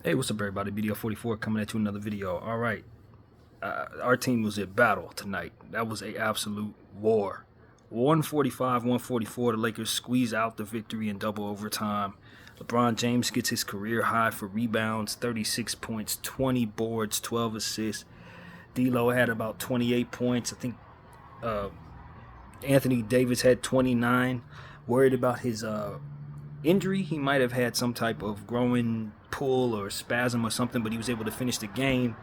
Hey, what's up, everybody? BDO44 coming at you with another video. All right, our team was at battle tonight. That was a absolute war. 145, 144. The Lakers squeeze out the victory in double overtime. LeBron James gets his career high for rebounds, 36 points, 20 boards, 12 assists. D'Lo had about 28 points. I think uh, Anthony Davis had 29. Worried about his injury. He might have had some type of growing pull or spasm or something, but he was able to finish the game.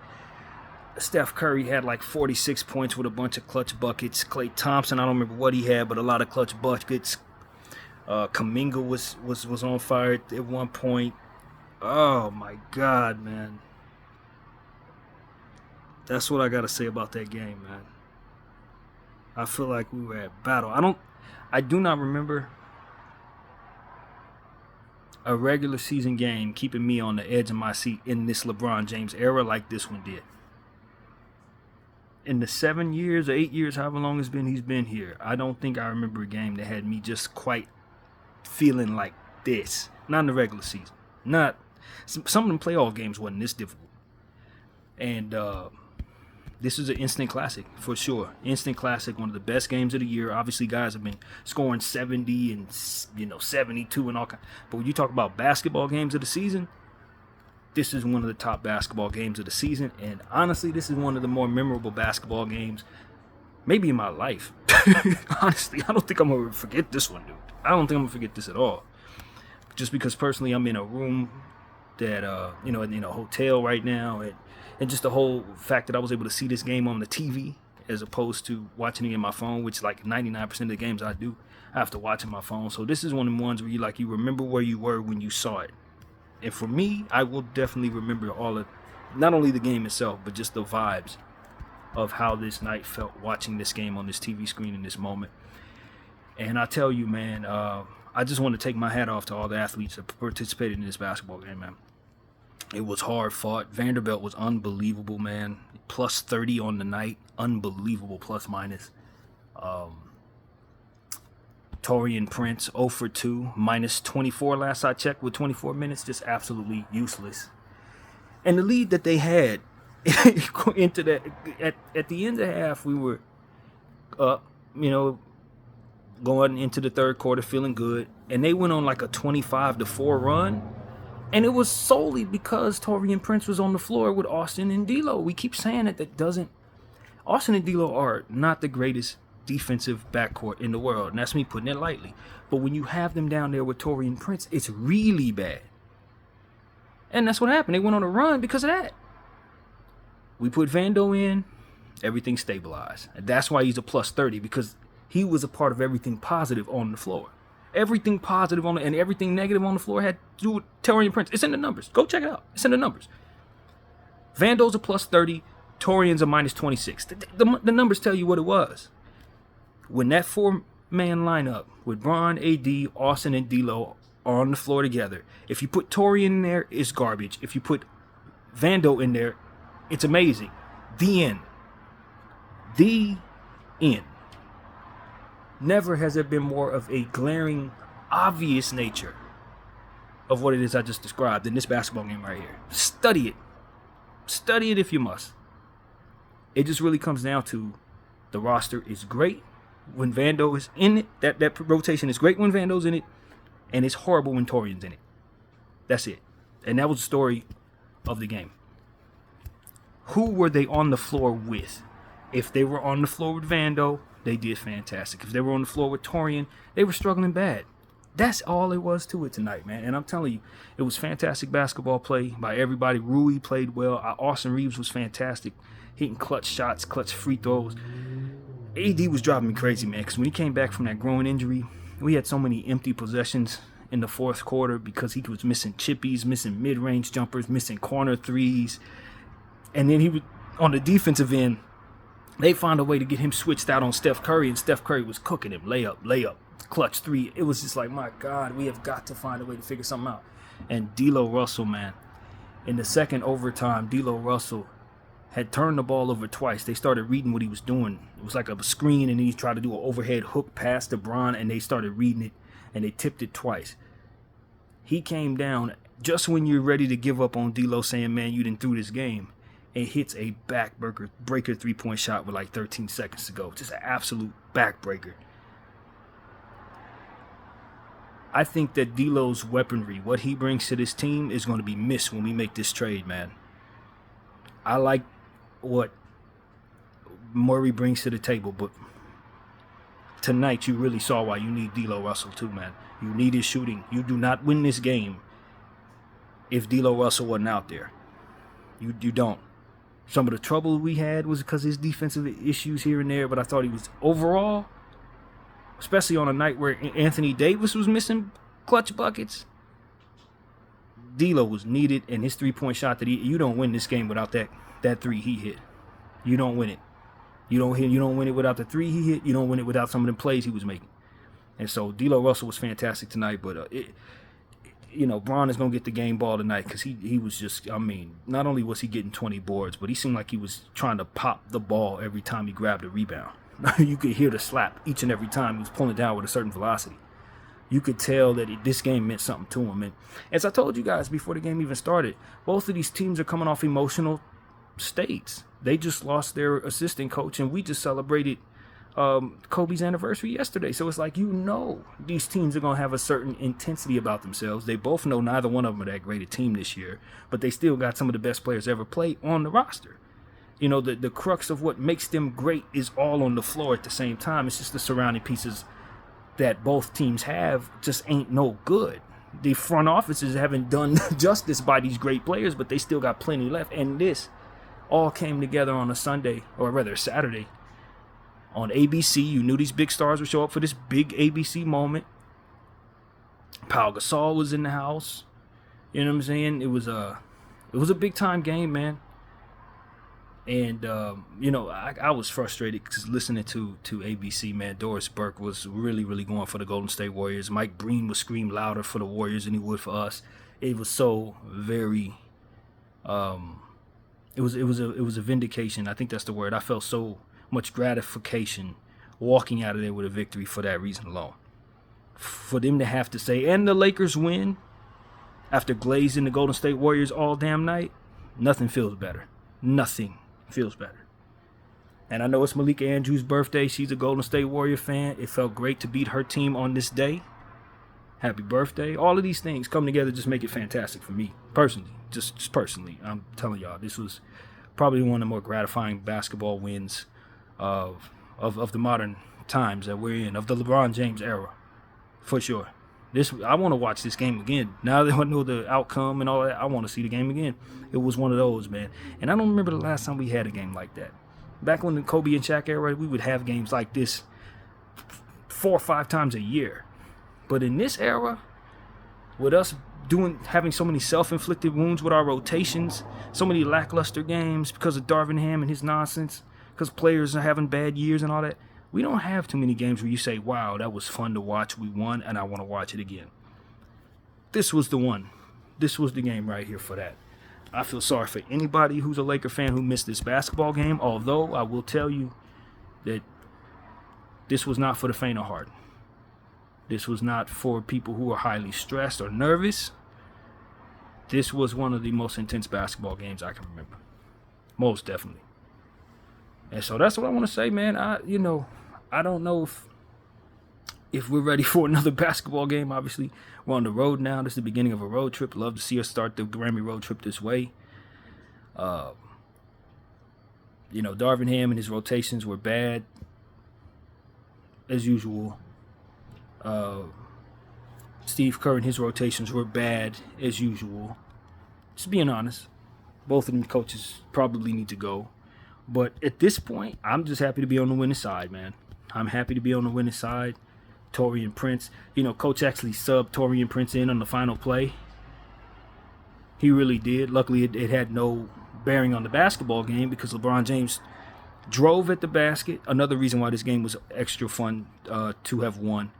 Steph Curry had like 46 points with a bunch of clutch buckets. Klay Thompson, I don't remember what he had, but a lot of clutch buckets. Kuminga was on fire at one point. Oh my God, man. That's what I gotta say about that game, man. I feel like we were at battle. I do not remember a regular season game keeping me on the edge of my seat in this LeBron James era like this one did. In the 7 years or 8 years, however long it's been he's been here, I don't think I remember a game that had me just quite feeling like this. Not in the regular season. Not some of them playoff games wasn't this difficult. And this is an instant classic for sure. Instant classic, one of the best games of the year. Obviously, guys have been scoring 70 and 72 and all kinds. But when you talk about basketball games of the season, this is one of the top basketball games of the season. And honestly, this is one of the more memorable basketball games maybe in my life. Honestly, I don't think I'm going to forget this one, dude. I don't think I'm going to forget this at all. Just because personally I'm in a room that, in a hotel right now. And just the whole fact that I was able to see this game on the TV as opposed to watching it in my phone, which like 99% of the games I do, I have to watch on my phone. So this is one of the ones where you remember where you were when you saw it. And for me, I will definitely remember all of, not only the game itself, but just the vibes of how this night felt watching this game on this TV screen in this moment. And I tell you, man, I just want to take my hat off to all the athletes that participated in this basketball game, man. It was hard fought. Vanderbilt was unbelievable, man. Plus 30 on the night. Unbelievable plus minus. Taurean Prince 0 for 2, minus 24 last I checked with 24 minutes. Just absolutely useless. And the lead that they had into that, at the end of the half, we were up, going into the third quarter feeling good. And they went on like a 25-4 run. And it was solely because Taurean Prince was on the floor with Austin and D'Lo. We keep saying that doesn't. Austin and D'Lo are not the greatest defensive backcourt in the world, and that's me putting it lightly. But when you have them down there with Taurean Prince, it's really bad. And that's what happened. They went on a run because of that. We put Vando in, everything stabilized. And that's why he's a plus 30, because he was a part of everything positive on the floor. Everything positive on and everything negative on the floor had to do with Taurean Prince. It's in the numbers. Go check it out. It's in the numbers. Vando's a plus 30. Taurean's a minus 26. The numbers tell you what it was. When that four-man lineup with Bron, AD, Austin, and D'Lo are on the floor together, if you put Taurean in there, it's garbage. If you put Vando in there, it's amazing. The end. The end. Never has there been more of a glaring, obvious nature of what it is I just described in this basketball game right here. Study it. Study it if you must. It just really comes down to the roster is great when Vando is in it. That rotation is great when Vando's in it, and it's horrible when Taurean's in it. That's it. And that was the story of the game. Who were they on the floor with? If they were on the floor with Vando, they did fantastic. If they were on the floor with Taurean, they were struggling bad. That's all it was to it tonight, man. And I'm telling you, it was fantastic basketball play by everybody. Rui played well. Austin Reeves was fantastic, hitting clutch shots, clutch free throws. AD was driving me crazy, man, because when he came back from that groin injury, we had so many empty possessions in the fourth quarter because he was missing chippies, missing mid-range jumpers, missing corner threes. And then he was on the defensive end. They found a way to get him switched out on Steph Curry, and Steph Curry was cooking him. Layup, clutch three. It was just like, my God, we have got to find a way to figure something out. And D'Lo Russell, man, in the second overtime, D'Lo Russell had turned the ball over twice. They started reading what he was doing. It was like a screen, and then he tried to do an overhead hook pass to Bron, and they started reading it, and they tipped it twice. He came down just when you're ready to give up on D'Lo, saying, man, you didn't through this game, and hits a backbreaker 3-point shot with like 13 seconds to go. Just an absolute backbreaker. I think that D'Lo's weaponry, what he brings to this team, is going to be missed when we make this trade, man. I like what Murray brings to the table, but tonight you really saw why you need D'Lo Russell too, man. You need his shooting. You do not win this game if D'Lo Russell wasn't out there. You don't. Some of the trouble we had was because of his defensive issues here and there, but I thought he was overall, especially on a night where Anthony Davis was missing clutch buckets, D'Lo was needed, and his 3-point shot that you don't win this game without that three he hit. You don't win it. You don't win it without the three he hit. You don't win it without some of the plays he was making. And so D'Lo Russell was fantastic tonight, but Bron is going to get the game ball tonight because he was just, not only was he getting 20 boards, but he seemed like he was trying to pop the ball every time he grabbed a rebound. You could hear the slap each and every time he was pulling it down with a certain velocity. You could tell that this game meant something to him. And as I told you guys before the game even started, both of these teams are coming off emotional states. They just lost their assistant coach, and we just celebrated Kobe's anniversary yesterday. So it's like, these teams are going to have a certain intensity about themselves. They both know neither one of them are that great a team this year, but they still got some of the best players ever played on the roster. The crux of what makes them great is all on the floor at the same time. It's just the surrounding pieces that both teams have just ain't no good. The front offices haven't done justice by these great players, but they still got plenty left. And this all came together on a Sunday, or rather Saturday, on ABC. You knew these big stars would show up for this big ABC moment. Pau Gasol was in the house. You know what I'm saying? It was a big time game, man. And I was frustrated because listening to ABC, man. Doris Burke was really, really going for the Golden State Warriors. Mike Breen would scream louder for the Warriors than he would for us. It was so very, it was a vindication. I think that's the word. I felt so much gratification walking out of there with a victory for that reason alone. For them to have to say, and the Lakers win after glazing the Golden State Warriors all damn night, nothing feels better. Nothing feels better. And I know it's Malika Andrews' birthday. She's a Golden State Warrior fan. It felt great to beat her team on this day. Happy birthday. All of these things come together, just make it fantastic for me personally. Just personally, I'm telling y'all, this was probably one of the more gratifying basketball wins of the modern times that we're in, of the LeBron James era, for sure. I want to watch this game again. Now that I know the outcome and all that, I want to see the game again. It was one of those, man. And I don't remember the last time we had a game like that. Back when the Kobe and Shaq era, we would have games like this 4 or 5 times a year. But in this era, with us having so many self-inflicted wounds with our rotations, so many lackluster games because of Darvin Ham and his nonsense, because players are having bad years and all that, we don't have too many games where you say, wow, that was fun to watch. We won, and I want to watch it again. This was the one. This was the game right here for that. I feel sorry for anybody who's a Laker fan who missed this basketball game, although I will tell you that this was not for the faint of heart. This was not for people who are highly stressed or nervous. This was one of the most intense basketball games I can remember. Most definitely. And so that's what I want to say, man. I don't know if we're ready for another basketball game. Obviously, we're on the road now. This is the beginning of a road trip. Love to see us start the Grammy road trip this way. Darvin Ham and his rotations were bad, as usual. Steve Kerr and his rotations were bad, as usual. Just being honest, both of them coaches probably need to go. But at this point, I'm just happy to be on the winning side, man. I'm happy to be on the winning side. Taurean Prince, Coach actually subbed Taurean Prince in on the final play. He really did. Luckily, it had no bearing on the basketball game because LeBron James drove at the basket. Another reason why this game was extra fun to have won.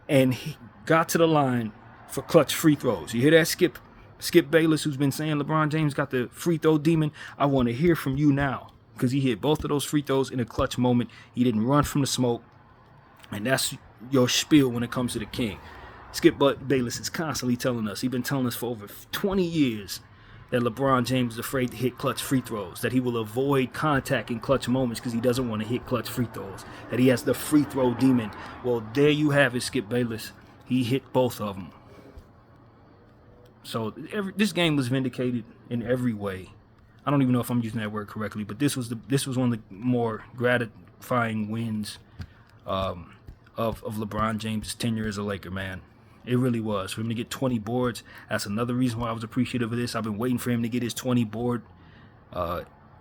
And he got to the line for clutch free throws. You hear that, Skip? Skip Bayless, who's been saying LeBron James got the free throw demon. I want to hear from you now. Because he hit both of those free throws in a clutch moment. He didn't run from the smoke. And that's your spiel when it comes to the king. Skip Bayless is constantly telling us, he's been telling us for over 20 years, that LeBron James is afraid to hit clutch free throws, that he will avoid contact in clutch moments because he doesn't want to hit clutch free throws, that he has the free throw demon. Well, there you have it, Skip Bayless. He hit both of them. So this game was vindicated in every way. I don't even know if I'm using that word correctly, but this was one of the more gratifying wins of LeBron James' tenure as a Laker, man. It really was. For him to get 20 boards, that's another reason why I was appreciative of this. I've been waiting for him to get his 20 board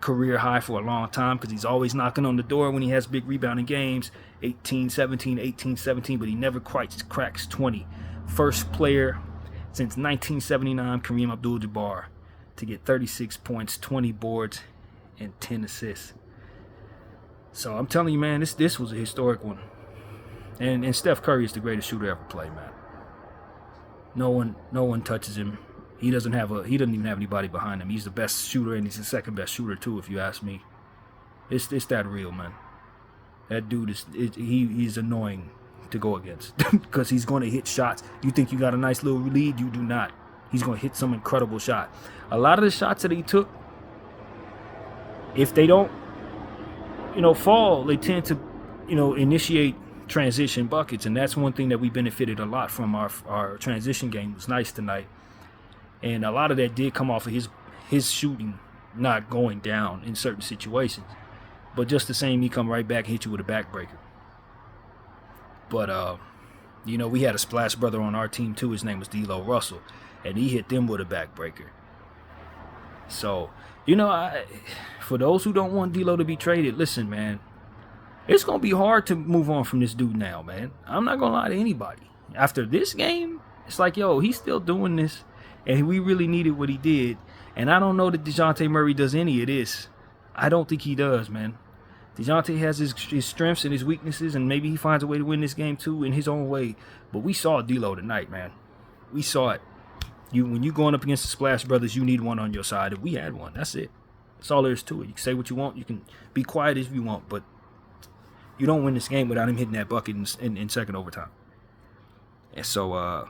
career high for a long time because he's always knocking on the door when he has big rebounding games, 18-17, 18-17, but he never quite cracks 20. First player since 1979, Kareem Abdul-Jabbar, to get 36 points, 20 boards, and 10 assists. So I'm telling you, man, this was a historic one. And Steph Curry is the greatest shooter ever played, man. No one touches him. He doesn't even have anybody behind him. He's the best shooter, and he's the second best shooter too, if you ask me. It's that real, man. That dude he's annoying to go against because he's going to hit shots. You think you got a nice little lead? You do not. He's going to hit some incredible shot. A lot of the shots that he took, if they don't, fall, they tend to, initiate transition buckets, and that's one thing that we benefited a lot from. Our transition game was nice tonight, and a lot of that did come off of his shooting not going down in certain situations. But just the same, he come right back and hit you with a backbreaker. But we had a splash brother on our team too. His name was D'Lo Russell, and he hit them with a backbreaker. So for those who don't want D'Lo to be traded, listen, man. It's going to be hard to move on from this dude now, man. I'm not going to lie to anybody. After this game, it's like, he's still doing this, and we really needed what he did. And I don't know that DeJounte Murray does any of this. I don't think he does, man. DeJounte has his strengths and his weaknesses, and maybe he finds a way to win this game, too, in his own way. But we saw D'Lo tonight, man. We saw it. When you're going up against the Splash Brothers, you need one on your side. And we had one. That's it. That's all there is to it. You can say what you want. You can be quiet if you want, but you don't win this game without him hitting that bucket in second overtime. And so,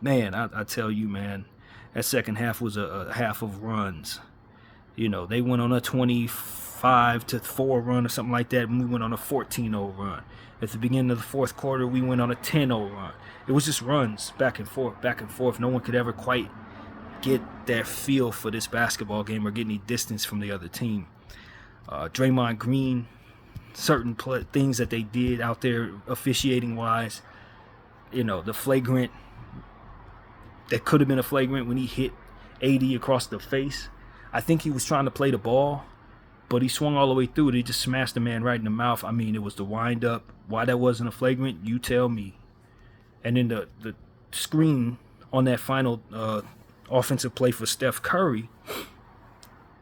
man, I tell you, man, that second half was a half of runs. They went on a 25-4 run or something like that, and we went on a 14-0 run. At the beginning of the fourth quarter, we went on a 10-0 run. It was just runs back and forth, back and forth. No one could ever quite get that feel for this basketball game or get any distance from the other team. Draymond Green, certain things that they did out there officiating-wise, the flagrant, that could have been a flagrant when he hit AD across the face. I think he was trying to play the ball, but he swung all the way through it. He just smashed the man right in the mouth. I mean, it was the wind-up. Why that wasn't a flagrant, you tell me. And then the screen on that final offensive play for Steph Curry,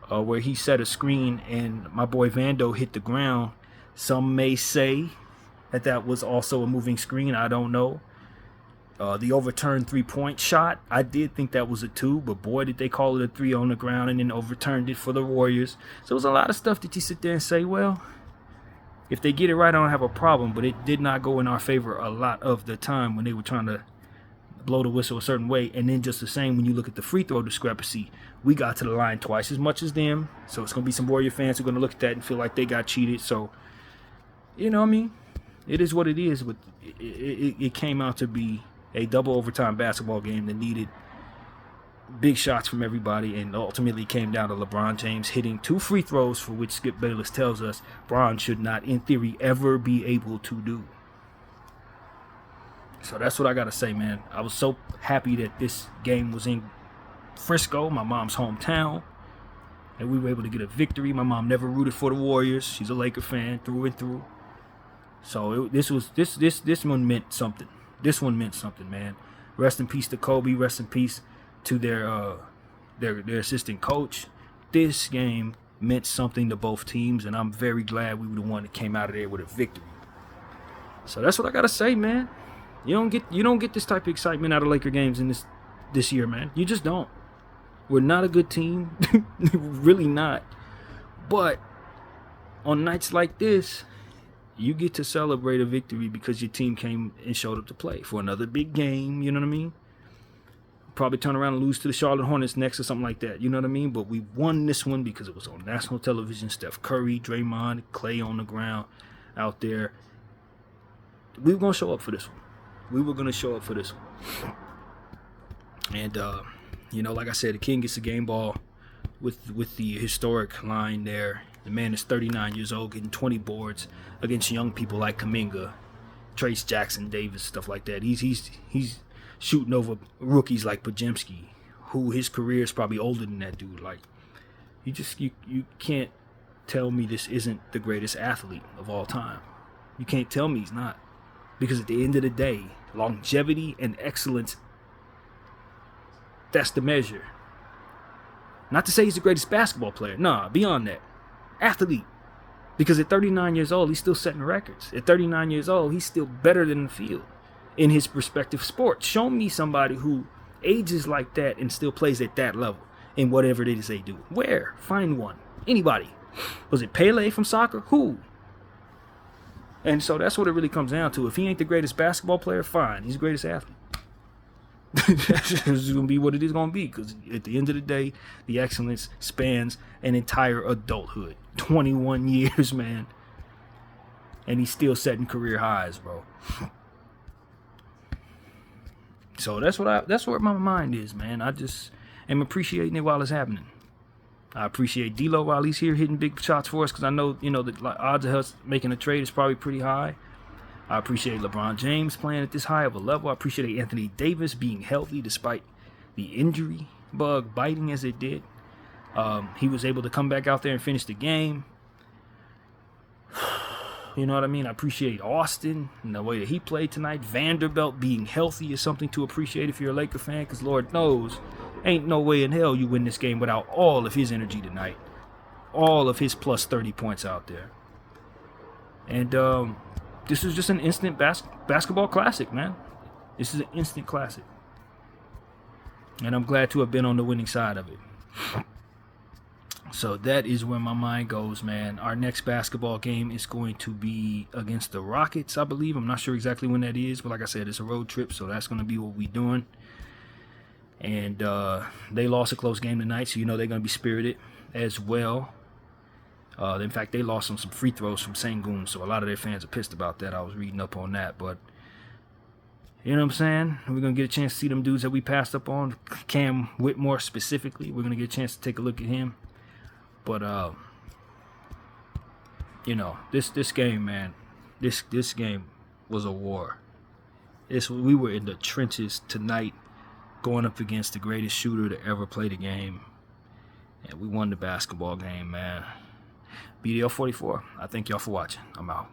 where he set a screen and my boy Vando hit the ground. Some may say that was also a moving screen. I don't know. The overturned three-point shot, I did think that was a 2, but boy, did they call it a 3 on the ground and then overturned it for the Warriors. So it was a lot of stuff that you sit there and say, well, if they get it right, I don't have a problem, but it did not go in our favor a lot of the time when they were trying to blow the whistle a certain way. And then just the same, when you look at the free throw discrepancy, we got to the line twice as much as them. So it's going to be some Warrior fans who are going to look at that and feel like they got cheated. So, it is what it is. But it came out to be a double overtime basketball game that needed big shots from everybody, and ultimately came down to LeBron James hitting 2 free throws, for which Skip Bayless tells us Bron should not, in theory, ever be able to do. So that's what I got to say, man. I was so happy that this game was in Frisco, my mom's hometown, and we were able to get a victory. My mom never rooted for the Warriors. She's a Laker fan through and through. So this one meant something. This one meant something, man. Rest in peace to Kobe. Rest in peace to their assistant coach. This game meant something to both teams, and I'm very glad we were the one that came out of there with a victory. So that's what I gotta say, man. You don't get this type of excitement out of Laker games in this year, man. You just don't. We're not a good team, really not. But on nights like this, You get to celebrate a victory because your team came and showed up to play for another big game. You know what I mean? Probably turn around and lose to the Charlotte Hornets next or something like that. You know what I mean? But we won this one because it was on national television. Steph Curry, Draymond, Clay on the ground out there. We were going to show up for this one. And, like I said, the King gets the game ball with the historic line there. The man is 39 years old, getting 20 boards against young people like Kuminga, Trace Jackson Davis, stuff like that. He's shooting over rookies like Podziemski, who his career is probably older than that dude. Like, you can't tell me this isn't the greatest athlete of all time. You can't tell me he's not. Because at the end of the day, longevity and excellence, that's the measure. Not to say he's the greatest basketball player. Nah, beyond that. Athlete. Because at 39 years old, he's still setting records. At 39 years old, he's still better than the field in his respective sport. Show me somebody who ages like that and still plays at that level in whatever it is they do. Where? Find one. Anybody. Was it Pele from soccer? Who? And so that's what it really comes down to. If he ain't the greatest basketball player, fine. He's the greatest athlete. That's going to be what it is going to be. Because at the end of the day, the excellence spans an entire adulthood. 21 years, man. And he's still setting career highs, bro. So that's where my mind is, man. I just am appreciating it while it's happening. I appreciate D'Lo while he's here hitting big shots for us, because I know, the odds of us making a trade is probably pretty high. I appreciate LeBron James playing at this high of a level. I appreciate Anthony Davis being healthy despite the injury bug biting as it did. He was able to come back out there and finish the game. You know what I mean? I appreciate Austin and the way that he played tonight. Vanderbilt being healthy is something to appreciate if you're a Laker fan, because Lord knows, ain't no way in hell you win this game without all of his energy tonight. All of his plus 30 points out there. And this is just an instant basketball classic, man. This is an instant classic. And I'm glad to have been on the winning side of it. So that is where my mind goes, man. Our next basketball game is going to be against the Rockets, I believe. I'm not sure exactly when that is, but like I said, it's a road trip, so that's going to be what we're doing. And they lost a close game tonight, so they're going to be spirited as well. In fact, they lost on some free throws from Sengun, so a lot of their fans are pissed about that. I was reading up on that, but you know what I'm saying? We're going to get a chance to see them dudes that we passed up on. Cam Whitmore specifically. We're going to get a chance to take a look at him. But, this game, man, this game was a war. We were in the trenches tonight going up against the greatest shooter to ever play the game. And we won the basketball game, man. BDL 44, I thank y'all for watching. I'm out.